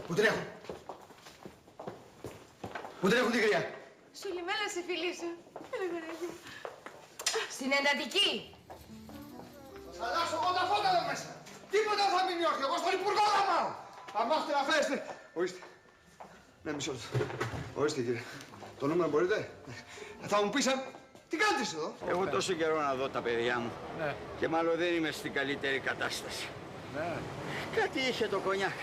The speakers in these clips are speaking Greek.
Πού την έχουν? Πού την έχουν την γριά? Στο λιμένα σε φιλήσω. Έλα, γοράκι. Στην εντατική. Θα αλλάξω εγώ τα φώτα εδώ μέσα. Τίποτα δεν θα μείνει όρθιο. Εγώ στον Υπουργό θα πάω. Αν μάθετε να φέρεστε. Ορίστε. Ναι, μισό λεπτό. Ορίστε, κύριε. Το νούμερο μπορείτε? Θα μου πεις αν... Τι κάνετε εδώ? Έχω τόσο καιρό να δω τα παιδιά μου. Ναι. Και μάλλον δεν είμαι στην καλύτερη κατάσταση. Ναι. Κάτι είχε το κονιάκ.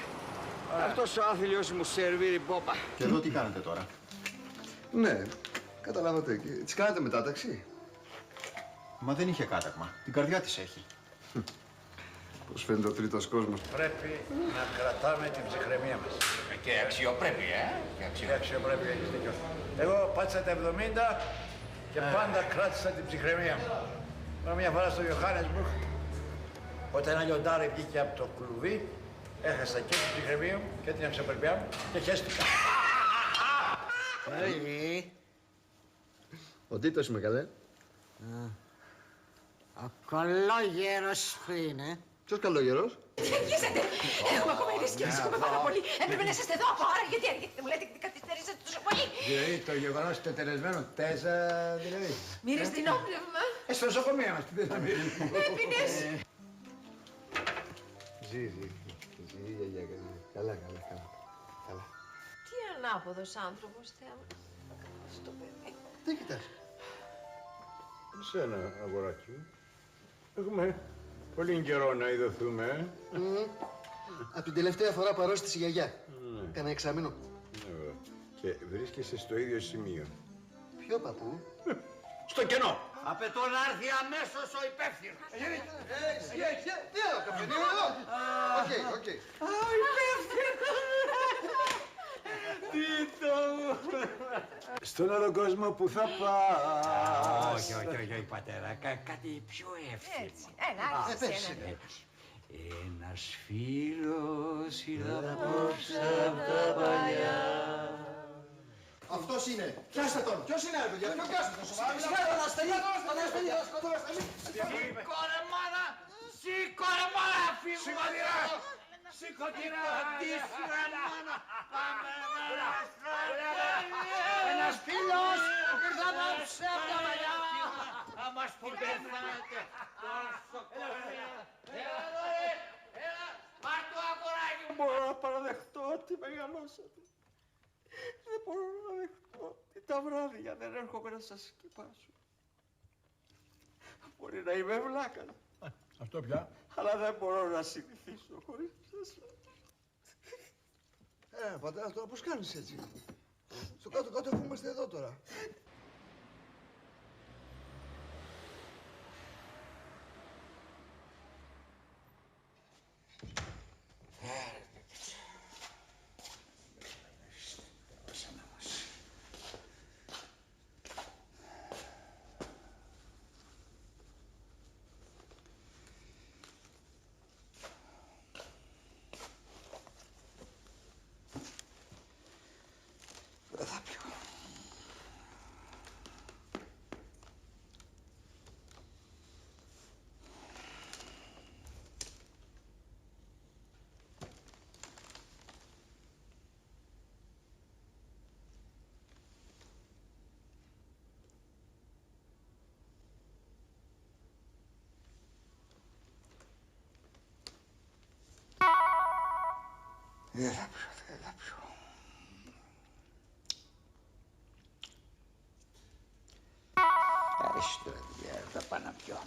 Αυτός ο άθλιος μου σερβίρει πόπα. Και εδώ τι κάνετε τώρα? Ναι, καταλάβατε. Της κάνατε μετάταξη? Μα δεν είχε κάταγμα. Την καρδιά της έχει. Πώς φαίνεται ο τρίτος κόσμος. Πρέπει να κρατάμε την ψυχραιμία μας. Και αξιοπρέπεια, Και αξιοπρέπεια, έχεις δίκιο. Εγώ πάτησα τα 70 και πάντα κράτησα την ψυχραιμία μου. Τώρα μια φορά στο Ιωάννεσμπουργκ, όταν ένα λιοντάρι βγήκε από το κλουβί, έχασα και την ψυχραιμία μου και την αξιοπρέπειά μου και χέστηκα. Ο Τίτος είμαι καλέ. Ο κολόγερος που είναι. Ποιος καλόγερος? Αρχίσατε. Έχουμε ακόμα ειδήσει και φυσικούμε πάρα πολύ. Έπρεπε να είσαστε εδώ από ώρα. Γιατί έρχεται, μου λέτε ότι καθυστερήσατε τόσο πολύ. Δηλαδή το γεγονός τετελεσμένο τέζα δηλαδή. Μύρες δεινόπνευμα. Στο νοσοκομείο μας, τι θες να μείνει. Έπινες. Ζει, γιαγιά. Καλά. Τι ανάποδος άνθρωπος, Θεά μου. Στο παιδί. Τι κοιτάς? Σένα, αγοράκι μου. Έχουμε πολύ καιρό να ειδωθούμε. Από την τελευταία φορά που αρρώστησε η γιαγιά. Κάνα εξάμηνο. Και βρίσκεσαι στο ίδιο σημείο. Ποιο παππού? Στο κενό! Απαιτώ να έρθει αμέσως ο υπεύθυνος. Τι άλλο, καφενείο εδώ? Οκ. Στον άλλο κόσμο που θα πας. Όχι, πατέρα. Κάτι πιο εύκολο. Έτσι. Έλα, άρχισε ένα. Ένας φίλος ήρθε απόψε απ' τα παλιά. Αυτός είναι. Πιάστε τον. Ποιος είναι, ρε παιδιά? Ποιον πιάστε τον? Σοβαρά. Σήκω ρε μάνα, φύγουμε. Σήκω την αντίσου ρε μάνα. Πάμε ένας φίλος ήρθε απόψε απ' τα παλιά. Θα μας πορτεύσατε τόσο κορέα. Έλα ρε, πάρ' το αγοράκι μου. Μπορώ να παραδεχτώ ότι μεγαλώσατε. Δεν μπορώ να δεχτώ ότι τα βράδια δεν έρχομαι να σας σκεπάσω. Μπορεί να είμαι βλάκας. Αυτό πια. Αλλά δεν μπορώ να συνηθίσω χωρίς σας. Πατέρα, τώρα πώς κάνεις έτσι? Στο κάτω-κάτω αφού είμαστε εδώ τώρα. Δεν θα πιω. Δεν θα πιω. Αρέσει τώρα, θα πάω να πιω.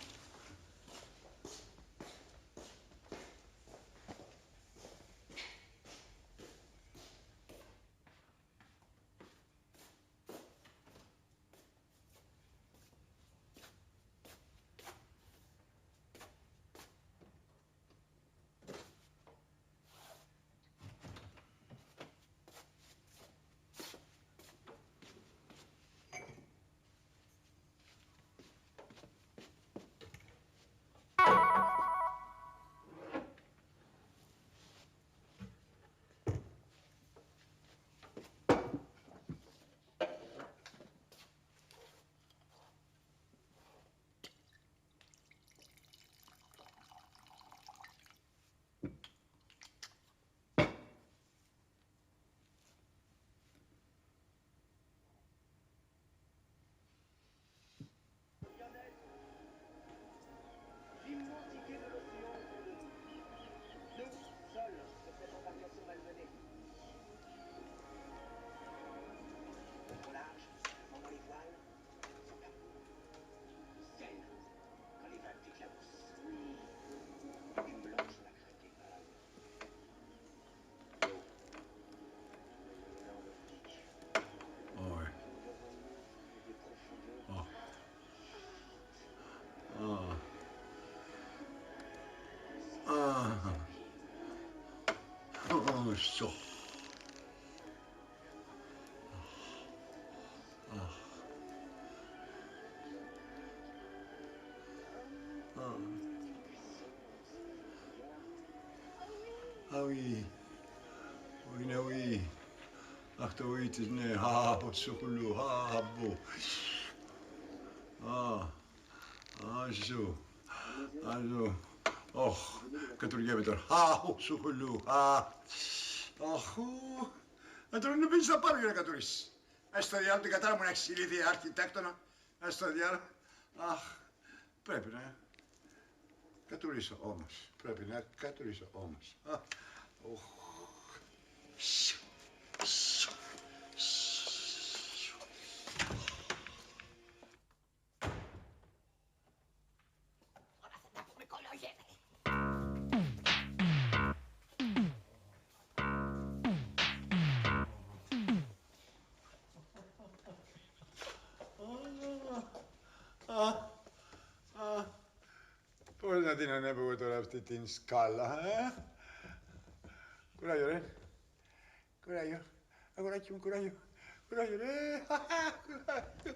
ακούσω. Oui. Oui, ναι, oui. Ach, το oui της, ναι. Από τσοκουλού, από. Αζού. Αζού. Ωχ, κατουργέμαι τώρα. Από τσοκουλού, αχού. Να τώρα να μπαίνεις να πάρω για να κατουρίσεις. Ας το διάλογο την κατάρα μου να έχεις ηλίθεια αρχιτέκτονα. Ας το διάλογο. Αχ, πρέπει να κατουρίσω όμως. Πρέπει να κατουρίσω όμως. Πώς να την ανέβω τώρα αυτή την σκάλα, Κουράγιο, ρε. Κουράγιο. Αγοράκι μου, κουράγιο. Κουράγιο, ρε. Κουράγιο.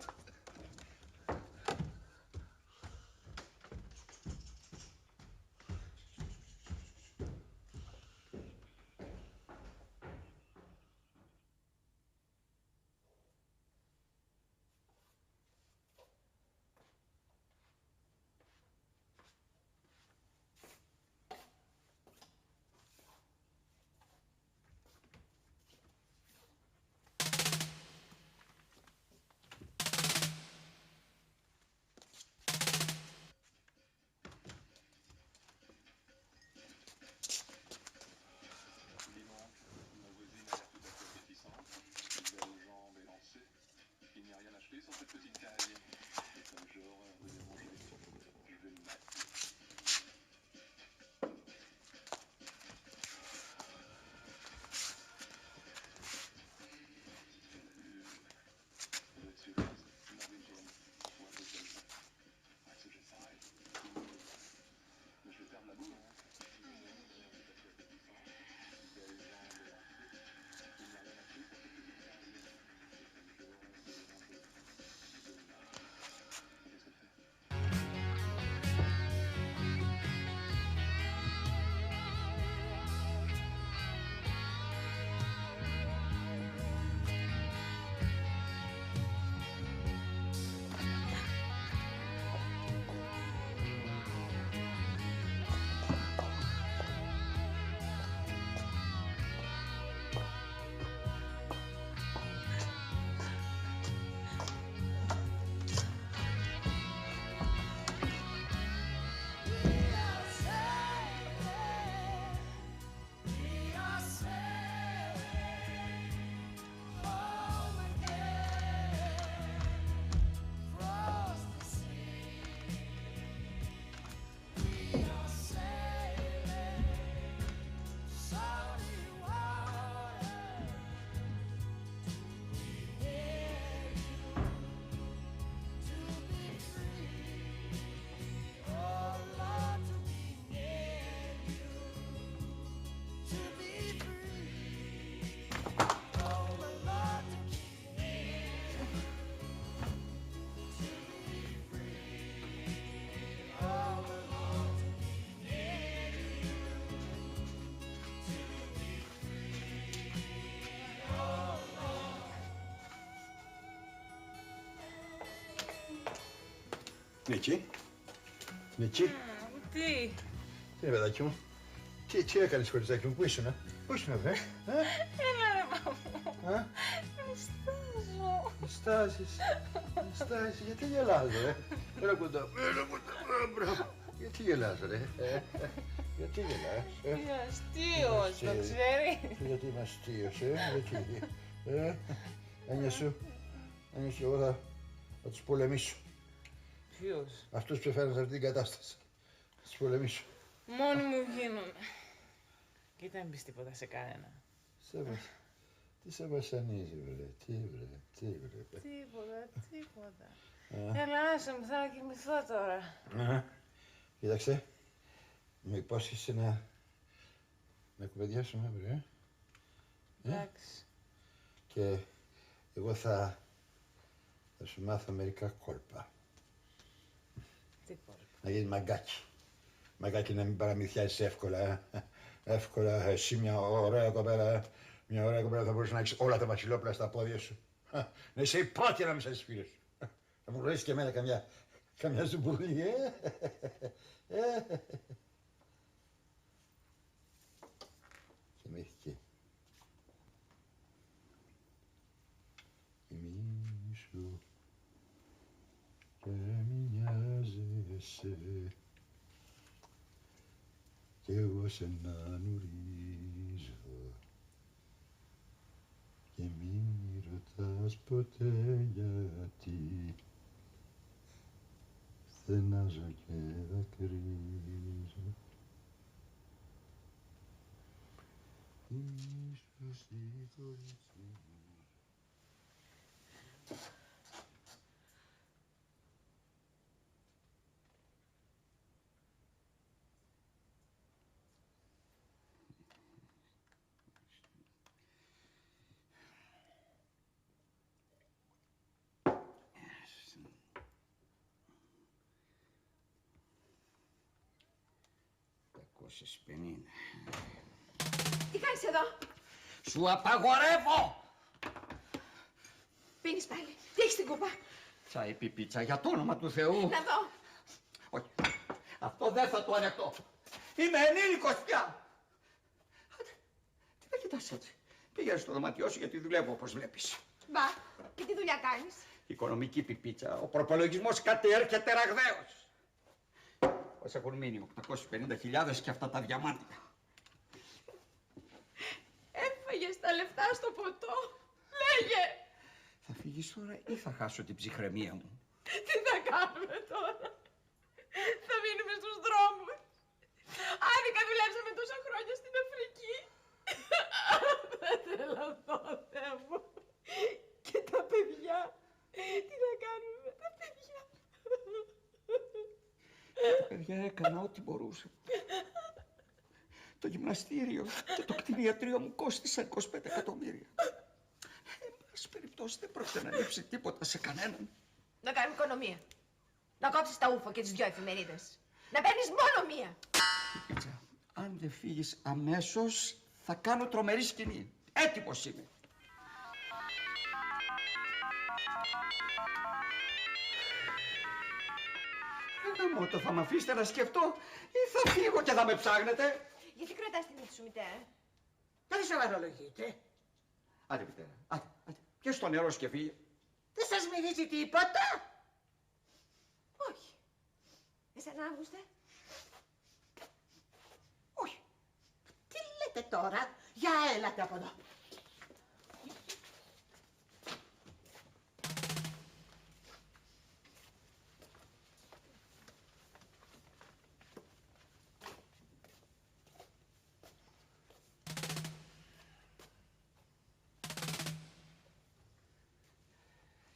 Νίκη. Νίκη. Τι. Τι είναι, παιδάκι μου. Τι έκανες, κοριτσάκι μου, πού ήσουν, Πού ήσουν, βρε. Έλα ρε παππού. Στάζω. Στάζεις, γιατί γελάς, ρε. Έλα κοντά, μπράβο. Γιατί γελάς, ρε. Γιατί γελάς. Είμαι αστείος, το ξέρεις. Γιατί είμαι αστείος, γιατί. Έννοια εγώ θα τους πολεμήσω. Ποιος? Αυτούς που φέρνουν σε αυτή την κατάσταση. Θα τους πολεμήσω. Μόνοι μου γίνομαι. Και δεν πεις τίποτα σε κανένα. Τι σε βασανίζει, βρε, τι βρε. Τίποτα. Έλα, άσε μου, θέλω να κοιμηθώ τώρα. Κοίταξε, μου υπόσχεσαι να κουβεντιάσουμε αύριο, Εντάξει. Και εγώ θα σου μάθω μερικά κόλπα. Τι κόλπα? Να γίνεις μαγκάκι. Μαγκάκι να μην παραμυθιάζεις εύκολα. Εύκολα, εσύ μια ωραία κοπέλα. Μια ωραία κοπέλα θα μπορούσε να έχεις όλα τα βασιλόπουλα στα πόδια σου. Να είσαι υπότινα μέσα στις φίλες σου. Θα μου γνωρίσεις και εμένα καμιά ζουμπουλή, Κοιμήθηκε. Κοιμήσου και μη νοιάζεσαι κι εγώ σε να νουρίζω και μη ρωτάς ποτέ γιατί στενάζω και δακρύζω. Ίσως η κορίτσι μου. Τι κάνεις εδώ? Σου απαγορεύω! Πίνεις πάλι. Τι έχεις στην κούπα? Τσάι πιπίτσα, για το όνομα του Θεού. Να δω. Όχι, αυτό δεν θα το ανεχτώ. Είμαι ενήλικος πια. Άντε, τι με κοιτάς έτσι. Πήγαινε στο δωμάτιό σου γιατί δουλεύω όπως βλέπεις. Μπα, και τι δουλειά κάνεις? Οικονομική πιπίτσα, ο προπολογισμός κάτι έρχεται ραγδαίος. Πώς έχουν μείνει 850.000 και αυτά τα διαμάντια. Έφαγες τα λεφτά στο ποτό. Λέγε. Θα φύγεις τώρα ή θα χάσω την ψυχραιμία μου? Τι θα κάνουμε τώρα? Θα μείνουμε στους δρόμους. Άδικα δουλέψαμε τόσα χρόνια στην Αφρική. Θα τρελαθώ, Θεέ μου. Και τα παιδιά. Τι θα κάνουμε με τα παιδιά? Παιδιά, έκανα ό,τι μπορούσα. Το γυμναστήριο και το κτηνιατρίο μου κόστησαν 25 εκατομμύρια. Εν πάση περιπτώσει δεν πρόκειται να λείψει τίποτα σε κανέναν. Να κάνουμε οικονομία. Να κόψεις τα ούφο και τις δυο εφημερίδες. Να παίρνεις μόνο μία. Πίτσα, αν δεν φύγεις αμέσως θα κάνω τρομερή σκηνή. Έτοιμος είμαι. Γαμώτο, θα με αφήσετε να σκεφτώ ή θα φύγω και θα με ψάχνετε? Γιατί κρατάς την μύτη σου, μητέρα? Δεν σοβαρολογείτε. Άντε, μητέρα, άντε, πιες το νερό σου και φύγε. Δεν σας μυρίζει τίποτα. Όχι. Εσένα, Αύγουστε? Όχι. Τι λέτε τώρα? Για έλατε από εδώ.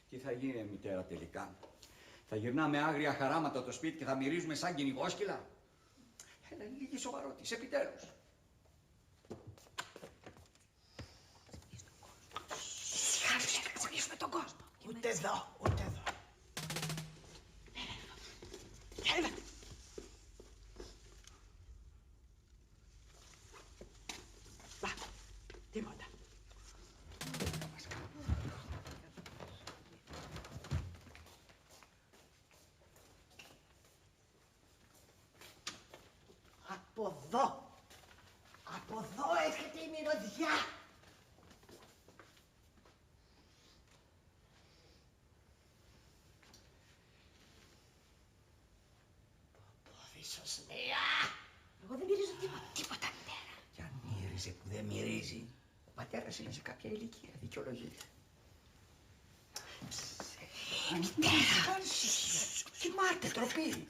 Τι θα γίνει, μητέρα, τελικά? Θα γυρνάμε άγρια χαράματα το σπίτι και θα μυρίζουμε σαν κυνηγόσκυλα? Έλα, λίγη σοβαρότης, επιτέλους. Σιγά, θα ξυπνήσουμε τον κόσμο. Ούτε εδώ, ούτε εδώ. Έλα. Μπα, τίποτα. Από εδώ. Από εδώ έρχεται η μυρωδιά. Δυσοσμία. Εγώ δεν μυρίζω τίποτα, μητέρα. Κι αν μύριζε που δεν μυρίζει, ο πατέρας είναι σε κάποια ηλικία, δικαιολογείται. Μητέρα! Κοιμάται, τροπή.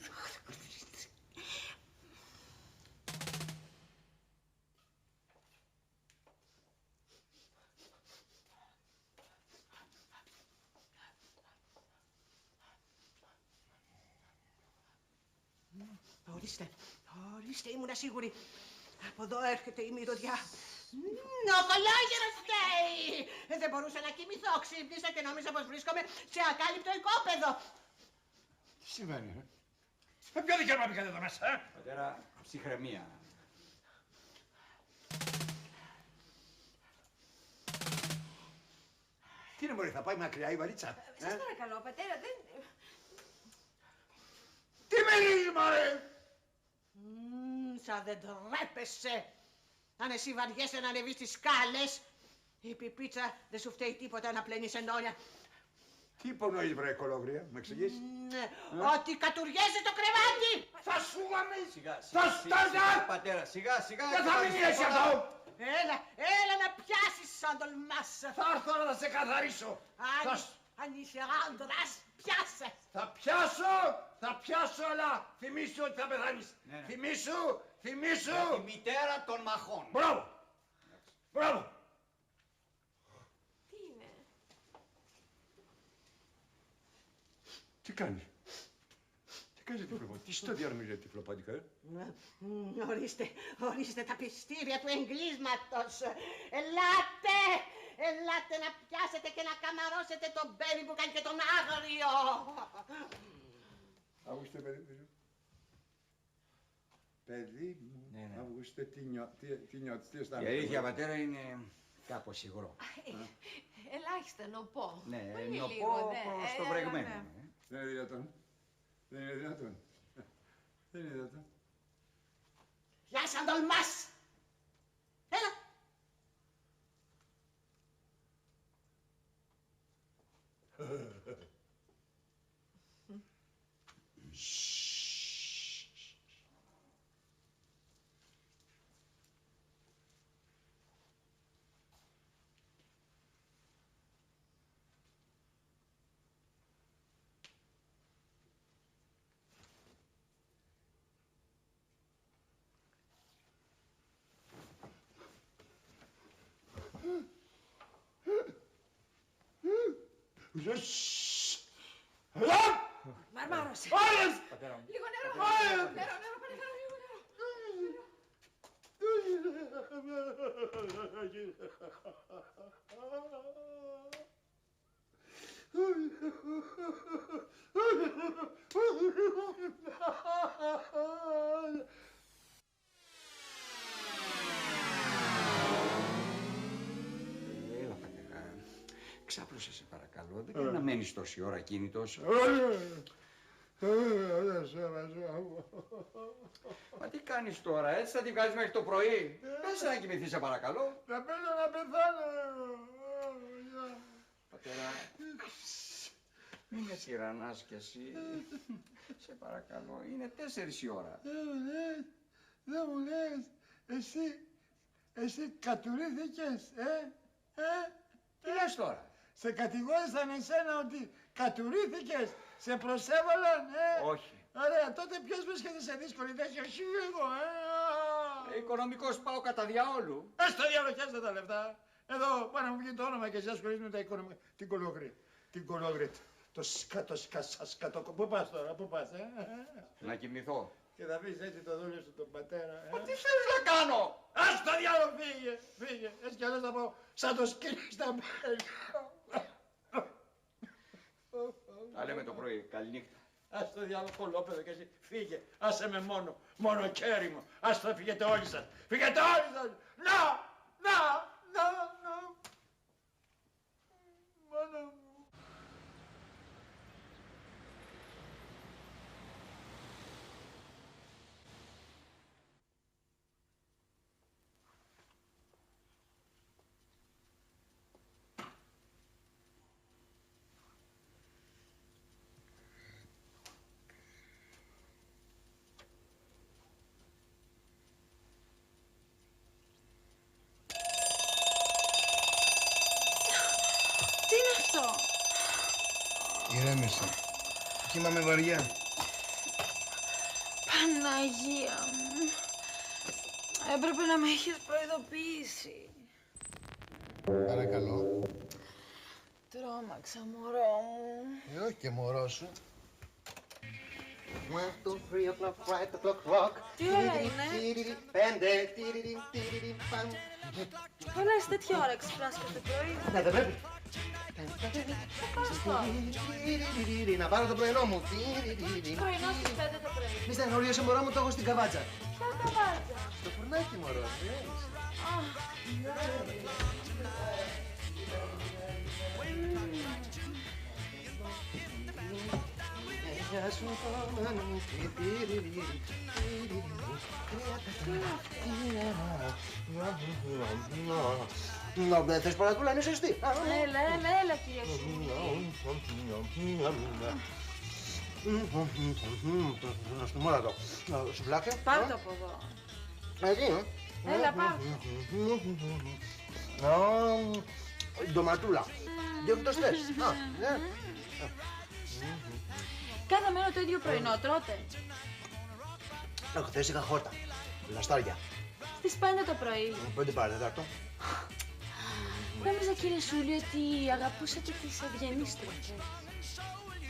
Ορίστε, ορίστε, ήμουνα σίγουρη. Από εδώ έρχεται η μυρωδιά. Ο κολόγερος φταίει! Δεν μπορούσα να κοιμηθώ, ξύπνησα και νόμιζα πως βρίσκομαι σε ακάλυπτο οικόπεδο. Τι συμβαίνει, με ποιο δικαίωμα μπήκατε εδώ μέσα, Πατέρα, ψυχραιμία. Τι είναι μωρέ, θα πάει μακριά η βαλίτσα. Σας παρακαλώ, πατέρα, δεν... Τι μιλείς, μωρέ! Σαν δεν τρέπεσαι. Αν εσύ βαριέσαι να ανεβείς τις σκάλες, η πιπίτσα δεν σου φταίει τίποτα να πλένεις ενόλια. Τι υπονοείς, βρε κολόγρια, μου εξηγείς. Ότι κατουριέζε το κρεβάτι! Θα σου γαμίσει! Σιγά, Θα στάζα! πατέρα, σιγά, σιγά. Δεν θα μείνει έτσι αυτό! Έλα να πιάσεις σαν τολμάς. Θα έρθω να σε καθαρίσω! Αν είσαι άντρας, πιάσε. Θα πιάσω, αλλά θυμήσου ότι θα πεθάνεις. Ναι. Θυμήσου! Τη μητέρα των μαχών. Μπράβο! Τι είναι? Τι κάνεις τυφλοπάντικα, τι στο διάρμιζε τυφλοπάντικα, Ορίστε τα πιστήρια του εγκλίσματος. Ελάτε να πιάσετε και να καμαρώσετε τον μπέρι που κάνει και τον άγριο. Αύγουστε, παιδί μου, Ναι. Αύγουστε, τι νιώθεις, τι Η αισθάνεσαι? αλήθεια, πατέρα, είναι κάπως υγρό. Ελάχιστα νοπό. Ναι, Πολύ νοπό λίγο, ναι. προς το Ναι. βρεγμένο. Δεν είναι δυνατόν. Δεν είναι δυνατόν. Γεια σαν τολμάς. Έλα. Μαρμάρωσε. Πατέρα μου. Λίγο νερό. Νερό, παρακαλώ, λίγο νερό. Έλα, πατέρα. Ξάπλωσε, σε παρακαλώ. Δεν πρέπει να μένεις τόση ώρα κίνητος. Μα τι κάνεις τώρα, έτσι θα τη βγάλεις μέχρι το πρωί. Πες να κοιμηθείς, σε παρακαλώ. Θα πέσω να πεθάνω. Πατέρα, μην με τυραννάς κι εσύ. Σε παρακαλώ, είναι 4 η ώρα. Δεν μου λες, εσύ κατουρήθηκες, Τι λες τώρα? Σε κατηγόρησαν εσένα ότι κατουρήθηκες, σε προσέβαλαν, Όχι. Ωραία, τότε ποιος βρίσκεται σε δύσκολη θέση, εσύ εγώ, Οικονομικός πάω κατά διαόλου. Στο διάλογο, χάστε τα λεφτά. Εδώ, πάνω να μου βγει το όνομα και εσύ ασχολείσαι με τα οικονομικά. Την κολόγρια. Το σκατό. Πού πας τώρα, πού πας, Να κοιμηθώ. Και θα πεις έτσι το δούλιο σου τον πατέρα, Μα τι θέλεις να κάνω? Ας το διάλογο, φύγε. Έτσι κι αλλιώς θα πάω σαν το σκύλι στα μπέλια. Τα λέμε το πρωί. Καληνύχτα. Ας το διάλογο, κολόπεδο κι εσύ, φύγε. Άσε με μόνο κέρι μου. Ας το φύγετε όλοι σας. Να. Μόνο μου. Τι είναι αυτό? Ηρέμησε. Κοιμάμαι βαριά. Παναγία μου. Έπρεπε να με έχεις προειδοποιήσει. Παρακαλώ. Τρόμαξα, μωρό μου. Όχι και μωρό σου. One, two, 3 o'clock, right o'clock, rock. Τι ώρα είναι? 5, τιριρι, παμ. Καλά, είσαι τέτοια ώρα ξυπνάς κάθε πρωί. Ναι, δεν πρέπει. Πώς τώρα? Να πάρω το πρωινό μου. Πρωινό στις 5 το πρωί. Μη στεναχωριέσαι, μωρό μου, το έχω στην καβάτσα. Ποια καβάτσα? Στο φουρνάκι, μωρό. Δεν θες παρατούλα, είναι σωστή. Έλα, κύριε σου. Μόνο το σουφλάκι. Πάρ' το από εδώ. Εκεί, Έλα, πάρ' το. ντοματούλα. Διότι το στες. Κάθε μέρα το ίδιο πρωινό τρώτε. Όχι, χθες είχα χόρτα. Λαστάρια. Στις 5 το πρωί. 5 παρά τέταρτο. Νόμιζα, κύριε Σούλη, ότι αγαπούσατε τις ευγενείς τροφές.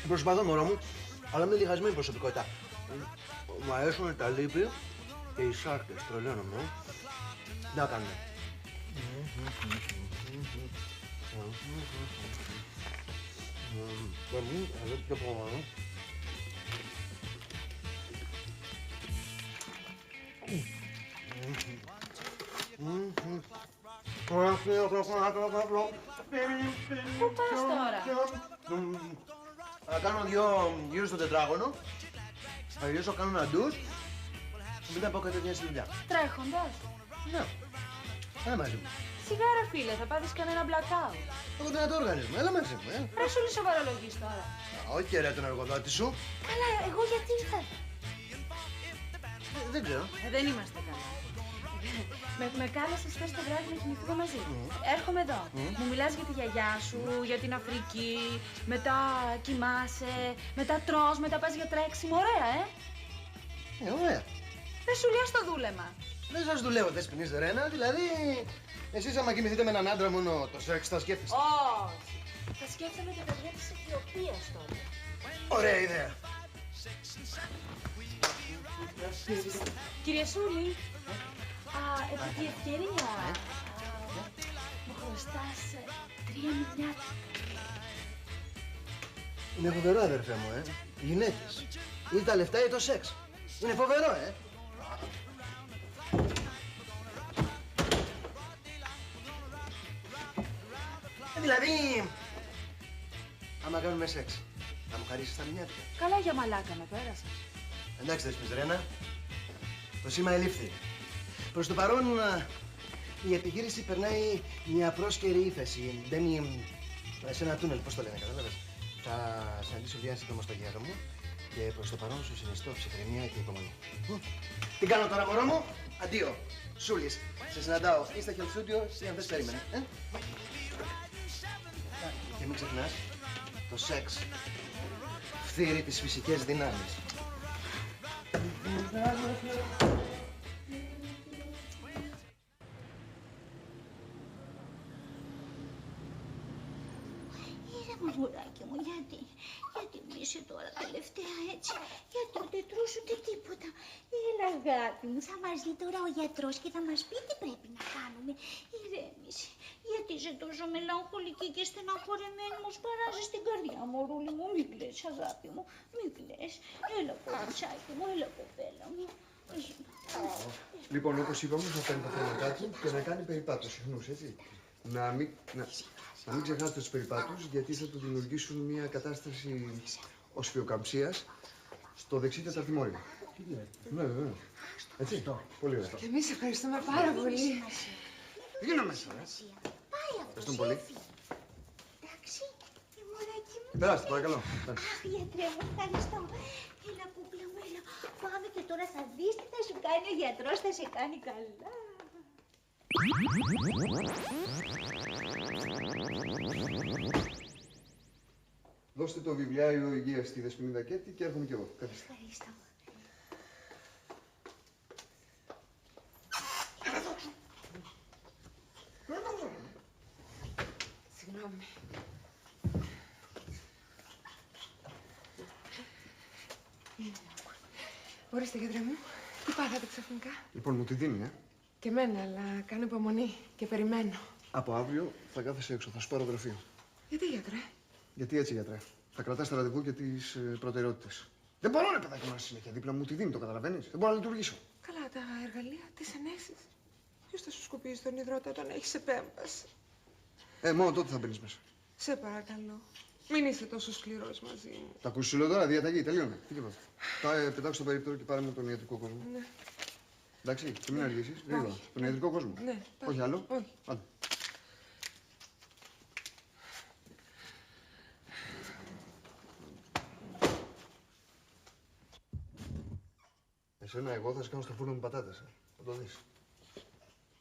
Προσπαθώ, μωρό μου, αλλά με διχασμένη προσωπικότητα. Μου αρέσουν τα λίπη και οι σάρκες, τρελαίνομαι. Να κάνουμε. Πού πας τώρα? Θα κάνω 2 γύρους στο τετράγωνο. Θα γυρίσω, κάνω ένα ντους. Μετά πάω κατευθείαν στη δουλειά. Τρέχοντας. Ναι. Έλα μαζί μου. Σιγάρα, φίλε, θα πάθεις κανένα blackout. Έχω δυνατό οργανισμό. Έλα μαζί μου, Ρε Σούλη, σοβαρολογείς τώρα. Όχι ρε τον εργοδότη σου. Καλά, εγώ γιατί ήρθα. Δεν ξέρω. Δεν είμαστε καλά. Με κάλεσες χθες το βράδυ να κοιμηθούμε μαζί. Έρχομαι εδώ. Μου μιλάς για τη γιαγιά σου, για την Αφρική, μετά κοιμάσαι, μετά τρως, μετά πας για τρέξιμο. Ωραία, Ωραία. Δεν σου λέω στο δούλεμα. Δεν σας δουλεύω, δεσποινής Ρένα, δηλαδή εσείς άμα κοιμηθείτε με έναν άντρα μόνο το σεξ θα σκέφτεστε. Όχι. Θα σκέφτομαι τα παιδιά της Αιθιοπίας τότε. Ωραία ιδέα. Κύριε Σούλη, επί τη ευκαιρία, μου χρωστάς 3 μηνιάτα. Είναι φοβερό αδερφέ μου, Οι γυναίκες. Ή τα λεφτά ή το σεξ. Είναι φοβερό, Δηλαδή, άμα κάνουμε σεξ, θα μου χαρίσεις τα μηνιάτικα. Καλά για μαλάκα με πέρασες. Εντάξει, δεσποις Ρένα. Το σήμα ελήφθη. Προς το παρόν, η επιχείρηση περνάει μια πρόσκαιρη ύφεση. Μπαίνει σε ένα τούνελ, πώς το λένε, κατάλαβες. Θα συναντήσω Διάννη σύντομα στο γέρο μου και προς το παρόν σου συνιστώ ψυχραιμία και υπομονή. Τι κάνω τώρα, μωρό μου? Αντίο. Σούλης. Σε συναντάω ή στα Health Studio ή αν δεν περίμενε. Και μην ξεχνάς, το σεξ φθείρει τις φυσικές δυνάμεις. Μαγουράκι μου, γιατί είσαι τώρα τελευταία έτσι, γιατί δεν τρως ούτε τίποτα. Έλα αγάπη μου, θα μας δει τώρα ο γιατρός και θα μας πει τι πρέπει να κάνουμε. Ηρέμησε, γιατί είσαι τόσο μελαγχολική και στεναχωρεμένη, μου σπαράζει στην καρδιά μου, Ρούλη μου, μην κλαις αγάπη μου, μην κλαις. Έλα κοριτσάκι μου, έλα κοπέλα μου. Λοιπόν, όπως είπαμε, θα παίρνει τα θέματα του και να κάνει περιπάτους συχνούς, έτσι. Να μην ξεχάσετε τους περιπάτους, γιατί θα του δημιουργήσουν μια κατάσταση οσφιοκαμψίας στο δεξί τεταρτημόρυμα. Ναι, βέβαια. Έτσι, πολύ ωραία. Και εμείς ευχαριστούμε πάρα πολύ. Γίνω μέσα, Ευχαριστούμε πολύ. Εντάξει, η μωράκι μου. Περάστε, παρακαλώ. Αχ, γιατρέ μου, ευχαριστώ. Έλα, κούκλα μου, έλα. Πάμε και τώρα θα δεις τι θα σου κάνει ο γιατρός, θα σε κάνει καλά. Δώστε το βιβλιάριο υγείας στη Δεσποινή Δακέτη και έρχομαι κι εγώ. Καθίστε. Ευχαριστώ. Συγγνώμη. Είναι Ορίστε, γιατρέ μου. Τι πάθατε ξαφνικά? Λοιπόν, μου τη δίνει, Και εμένα, αλλά κάνω υπομονή και περιμένω. Από αύριο θα κάθεσαι έξω, θα σου πάρω γραφείο. Γιατί, γιατρέ? Γιατί έτσι, γιατρέ. Θα κρατάς τα ραντεβού και τις προτεραιότητες. Δεν μπορώ, ρε παιδάκι μου, να συνέχεια δίπλα μου τη δίνει, το καταλαβαίνεις. Δεν μπορώ να λειτουργήσω. Καλά, τα εργαλεία, τις ενέσεις. Ποιος θα σου σκουπίσει τον υδρότα όταν έχεις επέμβαση? Μόνο τότε θα μπαίνεις μέσα. Σε παρακαλώ. Μην είστε τόσο σκληρός μαζί μου. Τα ακούσεις, σου λέω τώρα, διαταγή, τελείωνε. Τι είπα. Θα πετάξω στο περίπτερο και πάρε μου τον ιατρικό κόσμο. Ναι. Εντάξει, και μην αργήσεις. Γρήγορα. Στον ιατρικό κόσμο. Ναι. Όχι άλλο. Όχι. Άντε. Εσένα, εγώ θα σε κάνω στο φούρνο με πατάτες. Θα το δεις.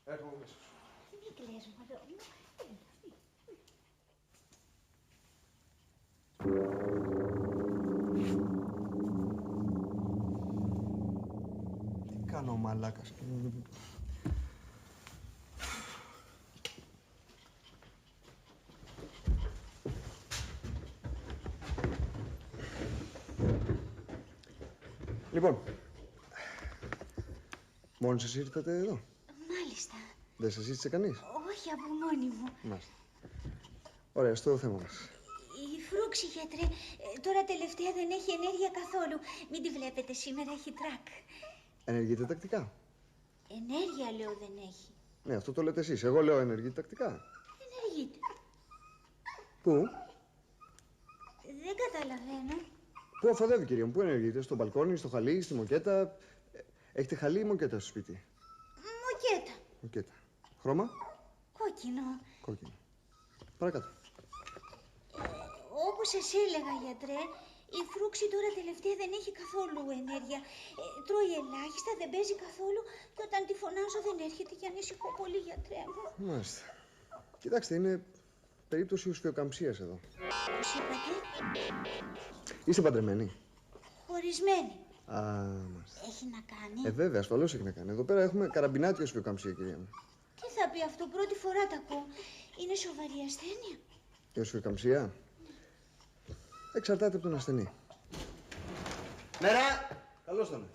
Έρχομαι μέσα. Μην κλαις, μωρό μου. Τι κάνω, μαλάκας. Λοιπόν, μόνοι σας ήρθατε εδώ? Μάλιστα. Δεν σας ζήτησε κανείς? Όχι, από μόνη μου. Μάλιστα. Ωραία, στο θέμα μας. Η φρούξη, γιατρέ, τώρα τελευταία δεν έχει ενέργεια καθόλου. Μην τη βλέπετε, σήμερα έχει τρακ. Ενεργείτε τακτικά? Ενέργεια, λέω, δεν έχει. Ναι, αυτό το λέτε εσείς. Εγώ λέω ενεργείτε τακτικά. Ενεργείται. Πού? Δεν καταλαβαίνω. Πού αφαδεύει, κυρία μου, πού ενεργείτε? Στο μπαλκόνι, στο χαλί, στη μοκέτα? Έχετε χαλί ή μοκέτα στο σπίτι? Μοκέτα. Μοκέτα. Χρώμα? Κόκκινο. Κόκκινο. Παρακάτω. Όπως σας έλεγα, γιατρέ, η φρούξη τώρα τελευταία δεν έχει καθόλου ενέργεια. Τρώει ελάχιστα, δεν παίζει καθόλου και όταν τη φωνάζω δεν έρχεται και ανησυχώ πολύ, γιατρέ μου. Μάλιστα. Κοιτάξτε, είναι περίπτωση ουσφιοκαμψίας εδώ. Πώς είπατε? Είστε παντρεμένοι? Χωρισμένη. Α, μάλιστα. Έχει να κάνει. Βέβαια, ασφαλώς έχει να κάνει. Εδώ πέρα έχουμε καραμπινάτια ουσφιοκαμψία, κυρία μου. Τι θα πει αυτό, πρώτη φορά τα ακούω. Είναι σοβαρή ασθένεια? Η ουσφιοκαμψία εξαρτάται από τον ασθενή. Μέρα! Καλώς τον.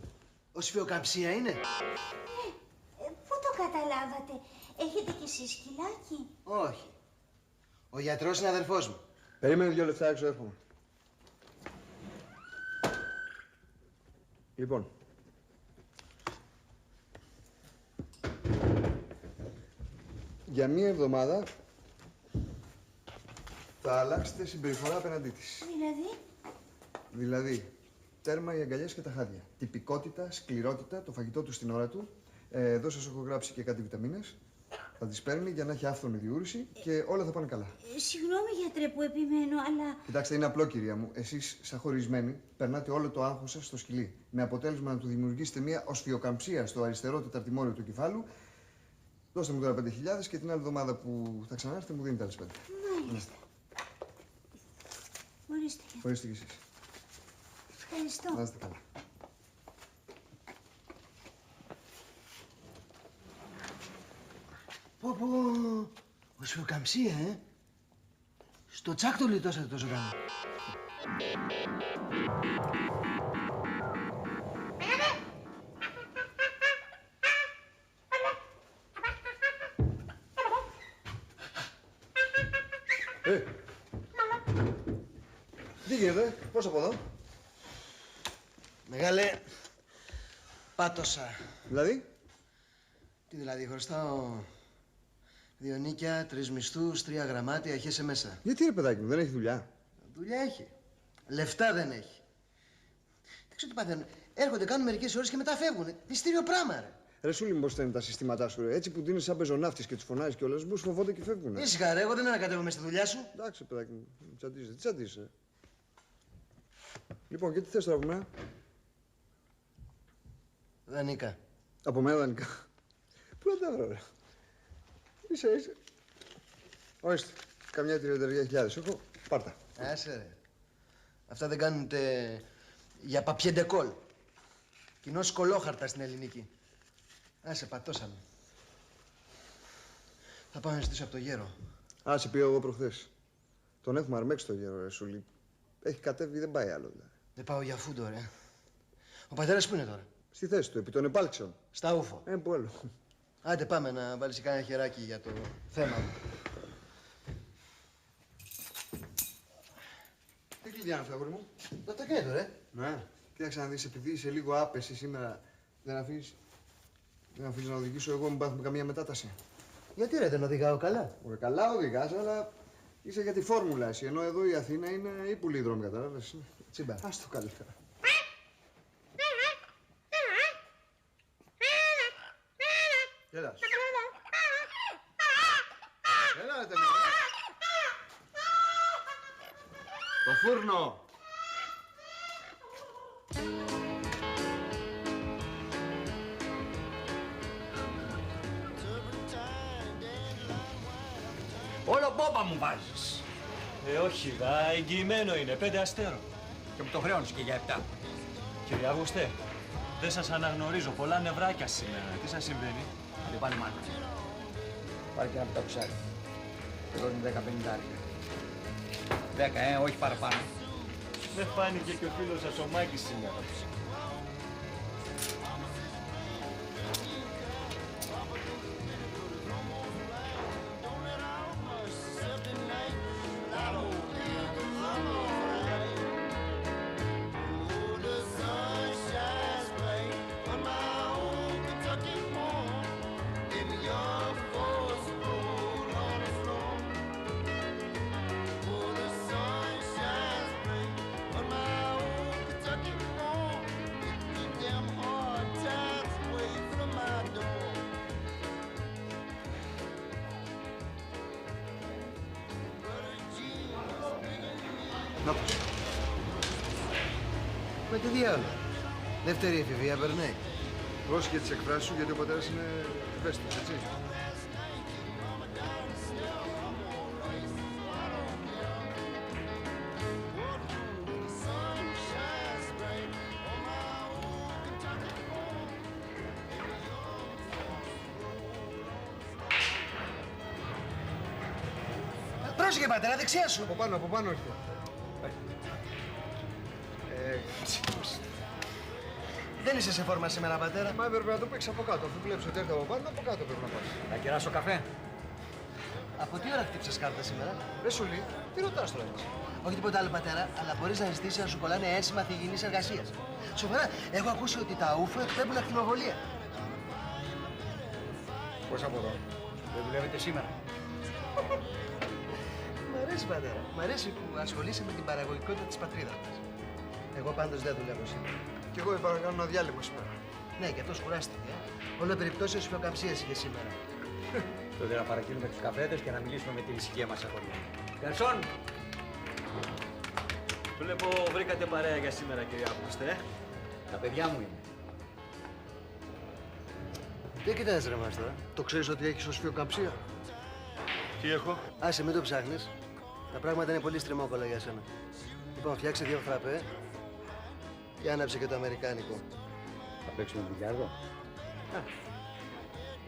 Οσφιοκαμψία είναι? Ναι. Πού το καταλάβατε? Έχετε κι εσείς σκυλάκι? Όχι. Ο γιατρός είναι αδερφός μου. Περίμενε 2 λεπτά έξω, έρχομαι. Λοιπόν. Για 1 εβδομάδα θα αλλάξετε συμπεριφορά απέναντί της. Δηλαδή, τέρμα οι αγκαλιές και τα χάδια. Τυπικότητα, σκληρότητα, το φαγητό του στην ώρα του. Εδώ σας έχω γράψει και κάτι βιταμίνες. Θα τις παίρνει για να έχει άφθονη διούρηση και όλα θα πάνε καλά. Συγγνώμη, γιατρέ, που επιμένω, αλλά... Κοιτάξτε, είναι απλό, κυρία μου. Εσείς, σαν χωρισμένοι, περνάτε όλο το άγχος σας στο σκυλί. Με αποτέλεσμα να του δημιουργήσετε μια οσφιοκαμψία στο αριστερό τεταρτημόριο του κεφάλου. Δώστε μου τώρα 5.000 και την άλλη εβδομάδα που θα ξανάρθετε μου δίνετε άλλες 5. Μάλιστα. Ορίστε. Ορίστε κι εσείς. Ευχαριστώ. Να είστε καλά. Πω, οσφιοκαμψία, Στο τσάκ το λιτώσατε τόσο καλά. Τι γίνεται, πώς από εδώ? Μεγάλε, πάτωσα. Δηλαδή? Τι δηλαδή, χρωστάω 2 νίκια, 3 μισθούς, 3 γραμμάτια, χέσε μέσα. Γιατί ρε παιδάκι μου, δεν έχει δουλειά? Δουλειά έχει. Λεφτά δεν έχει. Δεν ξέρω τι παθαίνουν. Έρχονται, κάνουν μερικές ώρες και μετά φεύγουν. Μυστήριο πράγμα, ρε. Ρε Σούλη, μήπως είναι τα συστήματά σου, ρε. Έτσι που δίνεις σαν πεζοναύτης και τους φωνάζεις κιόλας, μπούς φοβόνται και φεύγουν. Ήσυχα, ρε, εγώ δεν ανακατεύομαι στη δουλειά σου. Εντάξει, παιδάκι μου, τσαντίζεσαι. Τι τσαντίζεσαι? Λοιπόν, και τι θες τώρα από μένα? Δανεικά. Από μένα δανεικά? Πού να τα βρω, ρε. Είσαι. Ορίστε, καμιά 30.000 έχω, πάρτα. Άσε, ρε. Αυτά δεν κάνουν ούτε για παπιεντεκόλ. Κοινός σκολόχαρτα στην ελληνική. Άσε, πατώσαμε. Θα πάω να ζητήσω από το γέρο. Άσε, πήγα εγώ προχθές. Τον έχουμε αρμέξει το γέρο, ρε Σούλη. Έχει κατέβει, δεν πάει άλλο δηλαδή. Δεν πάω για φούντο, ρε. Ο πατέρας πού είναι τώρα? Στη θέση του, επί των επάλξεων. Στα ούφο. Που άλλο. Άντε πάμε να βάλεις κανένα χεράκι για το θέμα μου. Τι κλειδιά είναι αυτά, αγόρι μου? Το αυτοκίνητο, ρε. Ναι. Κοίταξε να δεις, επειδή είσαι λίγο άπεση σήμερα, δεν αφήνεις να οδηγήσω εγώ, μην πάθουμε καμία μετάταση. Γιατί ρε, δεν οδηγάω καλά? Ωραία, καλά οδηγάς, αλλά είσαι για τη φόρμουλα εσύ, ενώ εδώ η Αθήνα είναι ύπουλη δρόμη, κατάλαβες. Τσίμπα. Ας το καλύτερα. Έλα. Έλα, ρε τεμί. Το φούρνο. Όλο μπόμπα μου βάζεις. Όχι, εγγυημένο είναι, 5 αστέρων. Και μου το χρεώνεις και για 7. Κύριε Αυγουστέ, δεν σας αναγνωρίζω. Πολλά νευράκια σήμερα. Τι σας συμβαίνει? Άντε πάλι μάνα. Πάρε και ένα πιτακουσάρι. Εδώ είναι 10-50. 10, όχι παραπάνω. Δεν φάνηκε και ο φίλος σας ο Μάκης σήμερα. Να τους. Με τι διάλογο. Δεύτερη εφηβεία περνάει. Πρόσεχε τις εκφράσεις σου, γιατί ο πατέρας είναι ευαίσθητος, έτσι. Πρόσεχε πατέρα, δεξιά σου. Από πάνω έρχεται. Δεν είσαι σε φόρμα σήμερα, πατέρα. Μα έπρεπε να το παίξεις από κάτω. Αφού βλέπεις ότι έρχεται από πάνω, από κάτω πρέπει να πας. Θα κεράσω καφέ. Από τι ώρα χτύψες κάρτα σήμερα? Ρε σου λέει, τι ρωτάς τώρα έτσι. Όχι τίποτα άλλο, πατέρα, αλλά μπορείς να ζητήσεις να σου κολλάνε ένσημα θηγενής εργασίας. Σοβαρά, έχω ακούσει ότι τα ούφο εκπέμπουν ακτινοβολία. Πώς από εδώ. Δεν δουλεύετε σήμερα. Μ' αρέσει, πατέρα. Μ' αρέσει που ασχολείσαι με την παραγωγικότητα της πατρίδας μας. Εγώ πάντως δεν δουλεύω σήμερα. Κι εγώ είπα να κάνω ένα διάλειμμα σήμερα. Ναι, και αυτός κουράστηκε. Όλο περιπτώσεις φιοκαμψίες είχε σήμερα. Τότε να παρακίνουμε τους καφέδες και να μιλήσουμε με την ησυχία μας αγόρια. Γκαρσόν! Βλέπω βρήκατε παρέα για σήμερα, κύριε Αυγουστέ. Τα παιδιά μου είναι. Τι κοιτάζεις ρε μας τώρα. Το ξέρεις ότι έχεις ως φιοκαμψία. Τι έχω? Άσε, μην το ψάχνεις. Τα πράγματα είναι πολύ στριμόκολα για σένα. Λοιπόν, φτιάξε 2 φραπέ και άναψε και το αμερικάνικο. Θα παίξουμε μπιλιάρδο.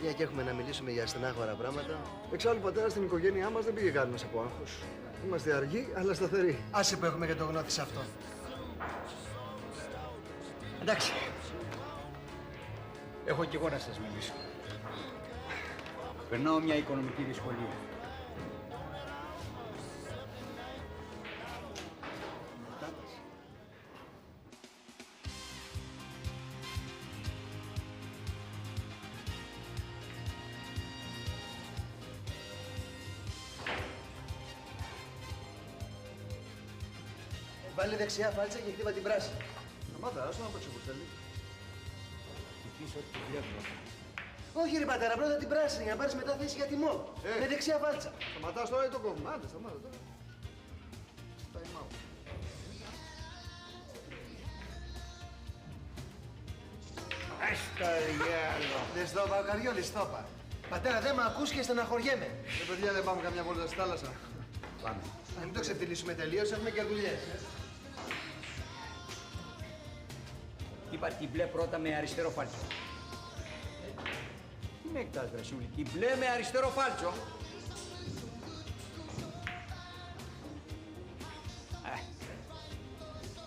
Μια και έχουμε να μιλήσουμε για στενάχωρα πράγματα. Εξάλλου, πατέρα, στην οικογένειά μας δεν πήγε κανένας από άγχος. Είμαστε αργοί, αλλά σταθεροί. Άσε που έχουμε και το γνώθι σε αυτό. Εντάξει. Έχω κι εγώ να σας μιλήσω. Περνάω μια οικονομική δυσκολία. Βάλε δεξιά φάλτσα και χτύπα την πράσινη. Σταμάτα, άστο να παίξω όπως θέλει. Όχι ρε πατέρα, πρώτα την πράσινη για να πάρεις μετά θέση για τιμό. Με δεξιά φάλτσα. Σταματάς τώρα ή το κόβουμε. Άντε, σταμάτα τώρα. Time out. Άστα διάλο. Λεστόπα, ο Καριόλης το είπα. Πατέρα, δεν με ακούς και στεναχωριέμαι. Παιδιά, δεν πάμε καμιά βόλτα στη θάλασσα. Πάμε. Να μην το ξεφτυλίσουμε τελείως, έχουμε και δουλειές. Είπα την μπλε πρώτα με αριστερό φάλτσο. Τι με εκτάς, Βρασούλη. Την μπλε με αριστερό φάλτσο.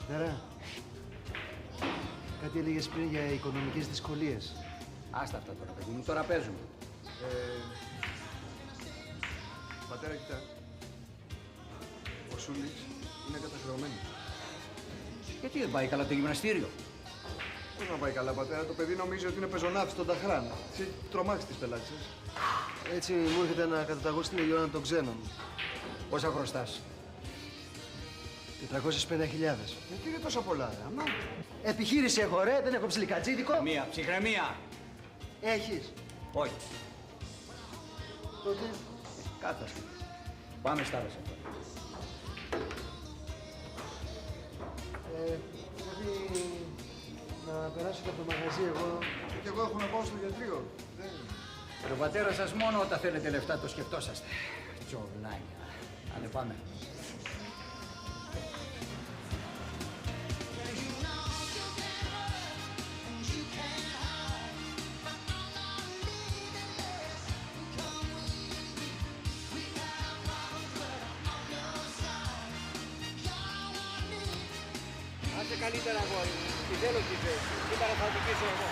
Νερά. κάτι έλεγες πριν για οικονομικές δυσκολίες. Άστα αυτά τώρα, παιδί μου, τώρα παίζουμε. Πατέρα, κοιτά. Ο Σούλης είναι καταστρωμένος. Γιατί δεν πάει καλά το γυμναστήριο? Πώς να πάει καλά, πατέρα, το παιδί νομίζει ότι είναι πεζοναύτη στον Ταχράν. Τι έχει τρομάξει τις πελάτσες. Έτσι μου έρχεται να καταταγώ στην Ελιώνα των ξένων. Πόσα χρωστάς? 450.000. Γιατί είναι τόσο πολλά, ρε, αμά. Επιχείρηση έχω, ρε, δεν έχω ψιλικατζίδικο. Μία, ψυχραιμία. Έχεις. Όχι. Τότε. Κάθασε. Πάμε στα άλλα. Πρέπει να περάσω και από το μαγαζί εγώ. Και εγώ έχω να πάω στο γιατρείο. Ο πατέρα σας μόνο όταν θέλετε λεφτά το σκεφτόσαστε. Τζοβλάνια. Άντε πάμε. Άντε καλύτερα, αγόρι μου. Τι θέλω τη θέση. Σήμερα θα οδηγήσω εγώ.